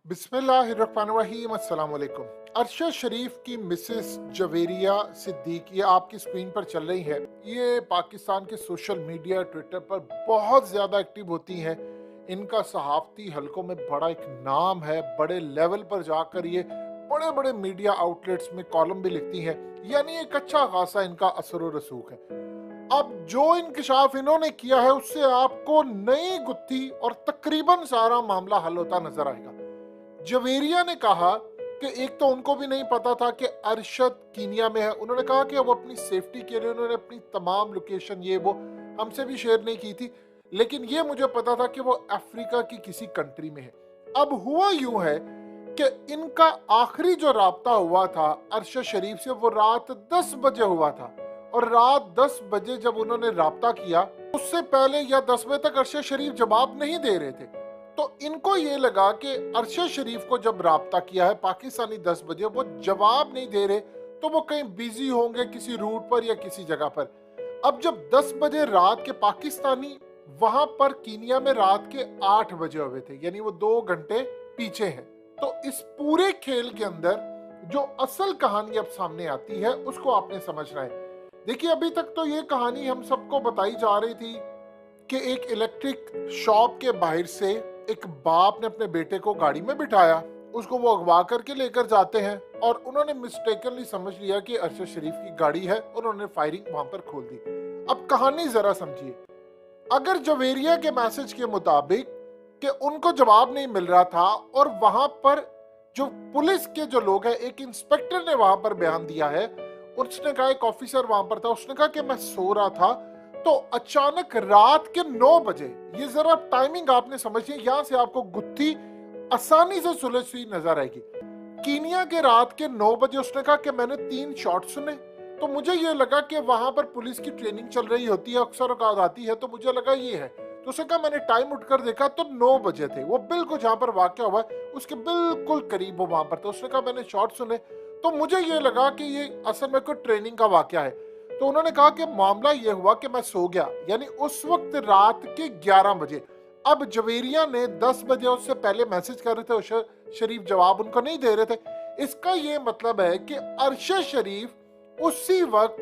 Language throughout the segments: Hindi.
बिस्मिल्लाहिर्रहमानिर्रहीम अस्सलाम वालेकुम। अरशद शरीफ की मिसेस जवेरिया सिद्दीक ये आपकी स्क्रीन पर चल रही है। ये पाकिस्तान के सोशल मीडिया ट्विटर पर बहुत ज़्यादा एक्टिव होती हैं। इनका सहाफ़ती हलकों में बड़ा एक नाम है, बड़े लेवल पर जाकर ये बड़े बड़े मीडिया आउटलेट्स में कॉलम भी लिखती हैं, यानी एक अच्छा खासा इनका असर व रसूख है। अब जो इंकशाफ इन्होंने किया है उससे आपको नई गुत्थी और तकरीबन सारा मामला हल होता नजर आएगा। जवेरिया ने कहा कि एक तो उनको भी नहीं पता था कि अरशद कीनिया में है। उन्होंने कहा कि वो अपनी सेफ्टी के लिए उन्होंने अपनी तमाम लोकेशन ये वो हमसे भी शेयर नहीं की थी, लेकिन ये मुझे पता था कि वो अफ्रीका की किसी कंट्री में है। अब हुआ यूं है कि इनका आखिरी जो राब्ता हुआ था अरशद शरीफ से वो रात 10 बजे हुआ था, और रात 10 बजे जब उन्होंने राब्ता किया उससे पहले या 10 बजे तक अरशद शरीफ जवाब नहीं दे रहे थे। तो इनको ये लगा कि अरशद शरीफ को जब राब्ता किया है पाकिस्तानी 10 बजे वो जवाब नहीं दे रहे, तो वो कहीं बिजी होंगे किसी रूट पर या किसी जगह पर। अब जब 10 बजे रात के पाकिस्तानी वहां पर कीनिया में रात के 8 बजे हुए थे, यानी वो 2 घंटे पीछे हैं। तो इस पूरे खेल के अंदर जो असल कहानी अब सामने आती है उसको आपने समझना है। देखिए, अभी तक तो ये कहानी हम सबको बताई जा रही थी कि एक इलेक्ट्रिक शॉप के बाहर से एक बाप ने अपने बेटे को गाड़ी में बिठाया, उसको वो अगवा करके लेकर जाते हैं और उन्होंने मिस्टेकनली समझ लिया कि अरशद शरीफ की गाड़ी है, उन्होंने फायरिंग वहां पर खोल दी। अब कहानी जरा समझिए। अगर जवेरिया के मैसेज के मुताबिक कि उनको जवाब नहीं मिल रहा था और वहां पर जो पुलिस के जो लोग हैं, एक इंस्पेक्टर ने वहां पर बयान दिया है, उसने कहा, एक ऑफिसर वहां पर था, उसने कहा कि मैं सो रहा था तो अचानक रात के 9 बजे, ये जरा टाइमिंग आपने समझिए, यहां से आपको गुत्थी आसानी से सुलझती नजर आएगी। कीनिया के रात के 9 बजे उसने कहा कि मैंने 3 शॉट सुने, तो मुझे ये लगा कि वहां पर पुलिस की ट्रेनिंग चल रही होती है, अक्सर औकात आती है, तो मुझे लगा ये है। तो उसने कहा मैंने टाइम उठकर देखा तो 9 बजे थे, वो बिल्कुल जहां पर वाकया हुआ है उसके बिल्कुल करीब वो वहां पर। तो उसने कहा मैंने शॉट सुने तो मुझे ये लगा कि ये असल में कोई ट्रेनिंग का वाकया है। तो उन्होंने कहा कि मामला ये हुआ कि मैं सो गया, यानी उस वक्त रात के 11 बजे। अब जवेरिया ने 10 बजे उससे पहले मैसेज कर रहे थे, शरीफ जवाब उनको नहीं दे रहे थे। इसका ये मतलब है कि अरशद शरीफ उसी वक्त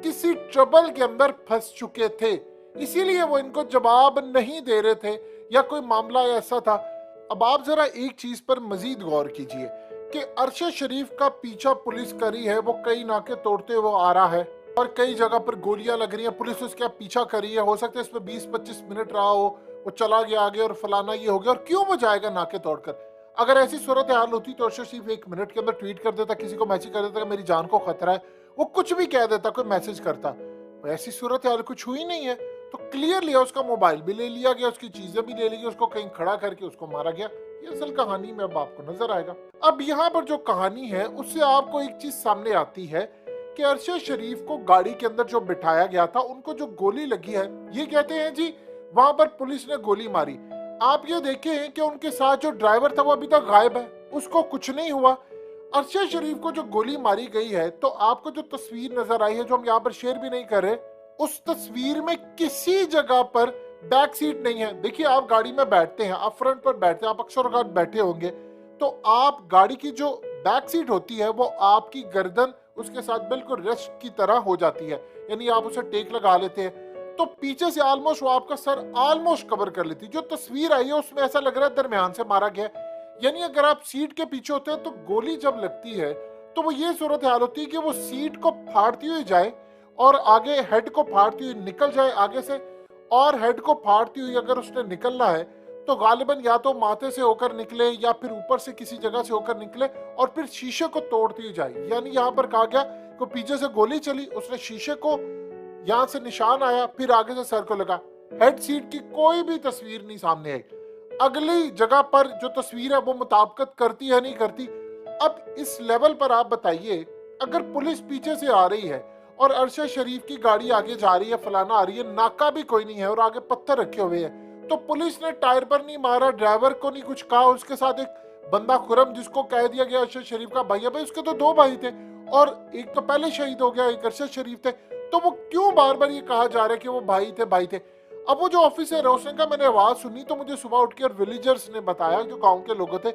किसी ट्रबल के अंदर फंस चुके थे, इसीलिए वो इनको जवाब नहीं दे रहे थे, या कोई मामला ऐसा था। अब आप जरा एक चीज पर मजीद गौर कीजिए कि अरशद शरीफ का पीछा पुलिस करी है, वो कई नाके तोड़ते हुए आ रहा है और कई जगह पर गोलियां लग रही हैं, पुलिस उसका पीछा कर रही है। हो सकता है इसमें 20-25 मिनट रहा हो, वो चला गया आगे और फलाना ये हो गया, और क्यों वो जाएगा नाके तोड़कर। अगर ऐसी सूरत हाल होती तो अरशद शरीफ 1 मिनट के अंदर ट्वीट कर देता, किसी को मैसेज कर देता कि मेरी जान को खतरा है, वो कुछ भी कह देता, कोई मैसेज करता। ऐसी सूरत हाल कुछ हुई नहीं है, तो क्लियरली उसका मोबाइल भी ले लिया गया, उसकी चीजें भी ले ली गई, उसको कहीं खड़ा करके उसको मारा गया। ये असल कहानी में अब आपको नजर आएगा। अब यहाँ पर जो कहानी है उससे आपको एक चीज सामने आती है कि अरशद शरीफ को गाड़ी के अंदर जो बिठाया गया था, उनको जो गोली लगी है, ये कहते हैं जी वहां पर पुलिस ने गोली मारी। आप ये देखें कि उनके साथ जो ड्राइवर था वो अभी तक गायब है, उसको कुछ नहीं हुआ। अरशद शरीफ को जो गोली मारी गई है, तो आपको जो तस्वीर नजर आई है, जो हम यहाँ पर शेयर भी नहीं कर रहे, उस तस्वीर में किसी जगह पर बैक सीट नहीं है। देखिए, आप गाड़ी में बैठते हैं, आप फ्रंट पर बैठते हैं, आप अक्सर औकात बैठे होंगे, तो आप गाड़ी की जो बैक सीट होती है वो आपकी गर्दन उसके साथ बिल्कुल रेस्ट की तरह हो जाती है, यानी आप उसे टेक लगा लेते हैं, तो पीछे से ऑलमोस्ट वो आपका सर ऑलमोस्ट कवर कर लेती है। जो तस्वीर आई है उसमें ऐसा लग रहा है दरमियान से मारा गया, यानी अगर आप सीट के पीछे होते हैं तो गोली जब लगती है तो वो ये सूरत हाल होती है कि वो सीट को फाड़ती हुई जाए और आगे हेड को फाड़ती हुई निकल जाए आगे से, और हेड को फाड़ती हुई अगर उसने निकलना है तो गालिबन या तो माथे से होकर निकले या फिर ऊपर से किसी जगह से होकर निकले और फिर शीशे को तोड़ती हुई जाए। यानी यहाँ पर कहा गया कि पीछे से गोली चली, उसने शीशे को, यहाँ से निशान आया, फिर आगे से सर को लगा। हेड सीट की कोई भी तस्वीर नहीं सामने आई। अगली जगह पर जो तस्वीर है वो मुताबिकत करती है नहीं करती। अब इस लेवल पर आप बताइए, अगर पुलिस पीछे से आ रही है और अरशद शरीफ की गाड़ी आगे जा रही है, फलाना आ रही है, नाका भी कोई नहीं है और आगे पत्थर रखे हुए हैं, तो पुलिस ने टायर पर नहीं मारा, ड्राइवर को नहीं कुछ कहा, उसके साथ एक बंदा खुरम जिसको कह दिया गया अरशद शरीफ का भाई है, भाई उसके तो 2 भाई थे और एक तो पहले शहीद हो गया, एक अरशद शरीफ थे, तो वो क्यों बार बार ये कहा जा रहा है कि वो भाई थे भाई थे। अब वो जो ऑफिसर है उसने कहा मैंने आवाज सुनी तो मुझे सुबह उठ के और विलेजर्स ने बताया, जो गाँव के लोग थे,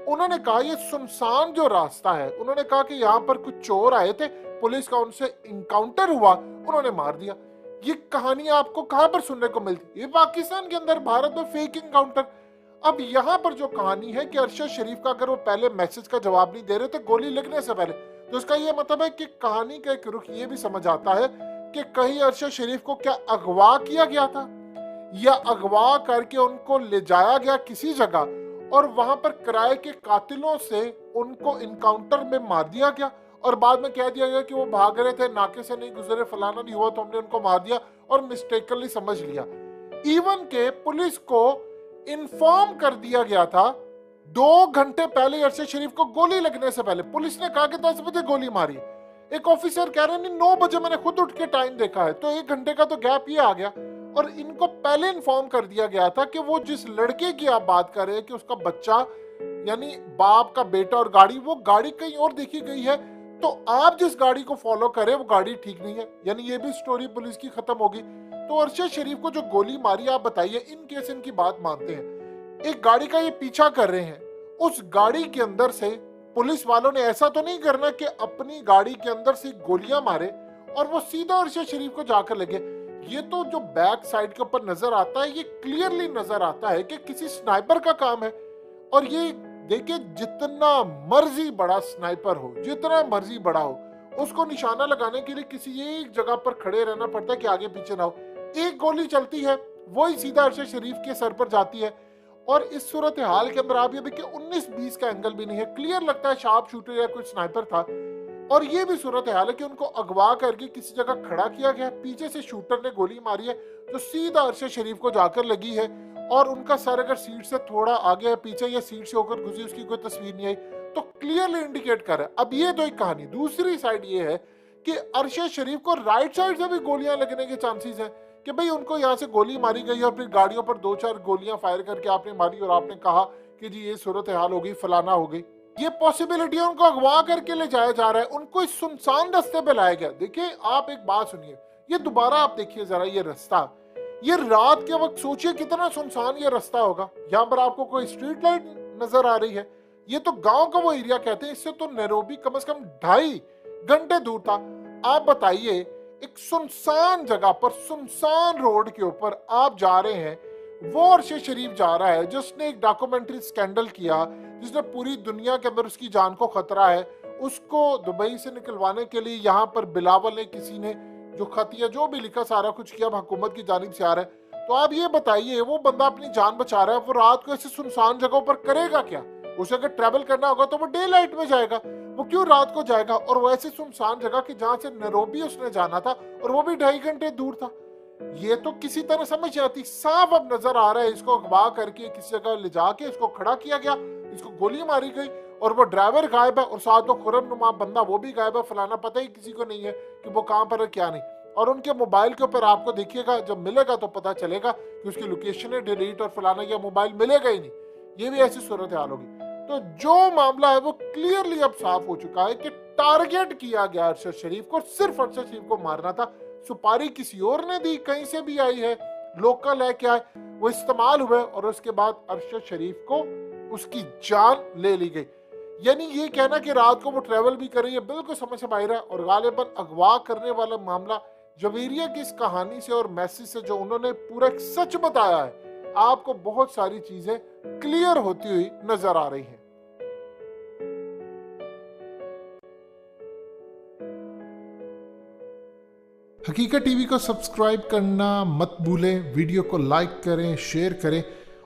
उन्होंने कहा ये सुनसान जो रास्ता है, उन्होंने कहा कि यहाँ पर कुछ चोर आए थे, पुलिस का उनसे इनकाउंटर हुआ, उन्होंने मार दिया। ये कहानी आपको कहां पर सुनने को मिलती? ये पाकिस्तान के अंदर, भारत में फेक इनकाउंटर। अब यहाँ पर जो कहानी है कि अरशद शरीफ का अगर वो पहले मैसेज का जवाब नहीं दे रहे थे गोली लगने से पहले, तो उसका ये मतलब है कि कहानी का एक रुख ये भी समझ आता है कि कहीं अरशद शरीफ को क्या अगवा किया गया था, या अगवा करके उनको ले जाया गया किसी जगह और वहां पर किराए के कातिलों से उनको इनकाउंटर में मार दिया गया और बाद में कह दिया गया कि वो भाग रहे थे, नाके से नहीं गुजरे, फलाना नहीं हुआ, तो हमने उनको मार दिया और मिस्टेकली समझ लिया। इवन के पुलिस को इन्फॉर्म कर दिया गया था 2 घंटे पहले अरशद शरीफ को गोली लगने से पहले। पुलिस ने कहा कि 10 बजे गोली मारी, एक ऑफिसर कह रहे नहीं 9 बजे मैंने खुद उठ के टाइम देखा है, तो 1 घंटे का तो गैप ये आ गया। और इनको पहले इन्फॉर्म कर दिया गया था कि वो जिस लड़के की आप बात कर रहे हैं कि उसका बच्चा यानी बाप का बेटा और गाड़ी, वो गाड़ी कहीं और देखी गई है, तो आप जिस गाड़ी को फॉलो करें वो गाड़ी ठीक नहीं है। यानी ये भी स्टोरी पुलिस की खत्म होगी। तो अरशद शरीफ को जो गोली मारी, आप बताइए, इन केस इनकी बात मानते हैं, एक गाड़ी का ये पीछा कर रहे हैं, उस गाड़ी के अंदर से पुलिस वालों ने ऐसा तो नहीं करना कि अपनी गाड़ी के अंदर से गोलियां मारे और वो सीधा अरशद शरीफ को जाकर लगे। ये तो जो बैक साइड के ऊपर नजर आता है, ये क्लियरली नजर आता है कि किसी स्नाइपर का काम है। और ये देखिए, जितना मर्जी बड़ा स्नाइपर हो, जितना मर्जी बड़ा हो, उसको निशाना लगाने के लिए किसी एक जगह पर खड़े रहना पड़ता है कि आगे पीछे ना हो। एक गोली चलती है, वही सीधा अरशद शरीफ के सर पर जाती है। और इस सूरत हाल के अंदर आप ये देखिए 19-20 का एंगल भी नहीं है, क्लियर लगता है शार्प शूटर या कोई स्नाइपर था। और ये भी सूरत हाल है कि उनको अगवा करके किसी जगह खड़ा किया गया, पीछे से शूटर ने गोली मारी है जो सीधा अरशद शरीफ को जाकर लगी है और उनका सर अगर सीट से थोड़ा आगे है पीछे या सीट से होकर गुजरी, उसकी कोई तस्वीर नहीं आई, तो क्लियरली इंडिकेट कर रहा है। अब ये तो एक कहानी, दूसरी साइड ये है कि अरशद शरीफ को राइट साइड से भी गोलियां लगने के चांसेस हैं कि भाई उनको यहाँ से गोली मारी गई और फिर गाड़ियों पर 2-4 गोलियां फायर करके आपने मारी और आपने कहा कि जी ये सूरत हाल हो गई, फलाना हो गई। ये पॉसिबिलिटी है, उनको अगवा करके ले जाया जा रहा है, उनको इस सुनसान रास्ते पे लाया गया। देखिए आप एक बात सुनिए, ये दोबारा आप देखिए जरा, ये रास्ता, ये रात के वक्त सोचिए कितना सुनसान ये रास्ता होगा। यहाँ पर आपको कोई स्ट्रीट लाइट नजर आ रही है, ये तो गांव का वो एरिया कहते हैं, इससे तो नैरोबी कम से कम 2.5 घंटे दूर था। आप बताइए एक सुनसान जगह पर, सुनसान रोड के ऊपर आप जा रहे हैं, वो अरशद शरीफ जा रहा है जिसने एक डॉक्यूमेंट्री स्कैंडल किया, जिसने पूरी दुनिया के अंदर उसकी जान को खतरा है, उसको दुबई से निकलवाने के लिए यहाँ पर बिलावल ने, किसी ने जो खत या जो भी लिखा, सारा कुछ किया हुकूमत की जानिब से आ रहा है। तो आप ये बताइए, वो बंदा अपनी जान बचा रहा है, वो रात को ऐसे सुनसान जगहों पर करेगा क्या? उसे अगर ट्रैवल करना होगा तो वो डे लाइट में जाएगा, वो क्यों रात को जाएगा? और वो ऐसी सुनसान जगह कि जहां से नैरोबी उसने जाना था और वो भी 2.5 घंटे दूर था। ये तो किसी तरह समझ आती, साफ अब नजर आ रहा है इसको अगवा करके किसी जगह ले जाके इसको खड़ा किया गया, इसको गोली मारी गई और वो ड्राइवर गायब है और साथ वो खुरम-नुमा बंदा वो भी गायब है, फलाना पता ही किसी को नहीं है कि वो कहां पर है क्या नहीं। और उनके मोबाइल के ऊपर आपको देखिएगा, जब मिलेगा तो पता चलेगा कि उसकी लोकेशन है डिलीट और फलाना, या मोबाइल मिलेगा ही नहीं। ये भी ऐसी सूरत हाल होगी। तो जो मामला है वो क्लियरली अब साफ हो चुका है कि टारगेट किया गया अरशद शरीफ को, सिर्फ अरशद शरीफ को मारना था। सुपारी किसी और ने दी, कहीं से भी आई है, लोकल है क्या है, वो इस्तेमाल हुए और उसके बाद अरशद शरीफ को उसकी जान ले ली गई। यानी ये कहना कि रात को वो ट्रेवल भी कर रही है, बिल्कुल समझ से बाहर है। और गालिबन अगवा करने वाला मामला जवेरिया की इस कहानी से और मैसेज से जो उन्होंने पूरा एक सच बताया है, आपको बहुत सारी चीजें क्लियर होती हुई नजर आ रही हैं। हकीकत टीवी को सब्सक्राइब करना मत भूलें, वीडियो को लाइक करें, शेयर करें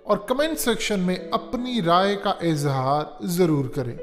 और कमेंट सेक्शन में अपनी राय का इजहार जरूर करें।